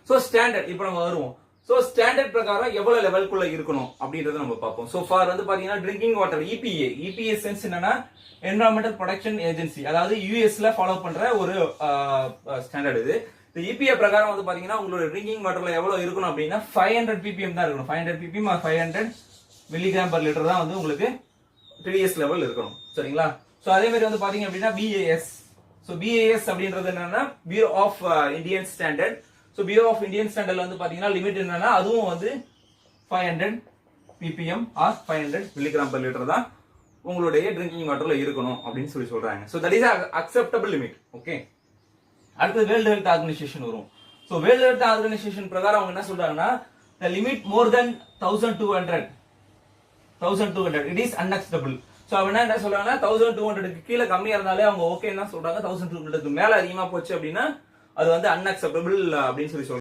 So standard இப்போ நம்ம வருவோம். சோ ஸ்டாண்டர்ட் பிரகாரம் எவ்வளவு லெவலுக்குள்ள இருக்கணும் அப்படின்றத நம்ம பார்ப்போம். சோ ஃபார் வந்து பாத்தீங்கன்னா ட்ரிங்கிங் வாட்டர் EPA சென்ஸ் என்னன்னா என்விரான்மெண்டல் ப்ரொடெக்ஷன் ஏஜென்சி, அதாவது யூஎஸ்ல ஃபாலோ பண்ற ஒரு ஸ்டாண்டர்ட் இது. இந்த EPA பிரகாரம் வந்து பாத்தீங்கன்னா உங்களோட ட்ரிங்கிங் வாட்டர்ல எவ்வளவு இருக்கணும் அப்படின்னா 500 ppm தான் இருக்கணும். 500 ppm 500 மில்லிகிராம் பர் லிட்டர் தான் வந்து உங்களுக்கு TDS லெவல் இருக்கணும். சரிங்களா? சோ அதே மாதிரி வந்து பாத்தீங்க அப்படின்னா BAS. சோ BAS அப்படின்றது என்னன்னா bureau of Indian standard. So bureau of Indian ஸ்டாண்டர்ட்ல வந்து பாத்தீங்கன்னா லிமிட் என்னன்னா அதுவும் வந்து 500 ppm or 500 milligram per litre தான் உங்களுடைய ட்ரிங்கிங் வாட்டர்ல இருக்கணும் அப்படின்னு சொல்லி சொல்றாங்க. So that is acceptable limit. Okay. அடுத்து வேர்ல்ட் ஹெல்த் ஆர்கனைசேஷன் வரும். சோ வேர்ல்ட் ஹெல்த் ஆர்கனைசேஷன் பிரகாரம் அவங்க என்ன சொல்றாங்கன்னா the limit more than 1200 it is unacceptable. So அவங்க என்ன சொல்றாங்கன்னா 1200 க்கு கீழ கம்மியா இருந்தாலே அவங்க ஓகே தான் சொல்றாங்க. 1200 க்கு மேல அதிகமா போச்சு அப்படின்னா அது வந்து unacceptable அப்படின்னு சொல்லி சொல்றாங்க.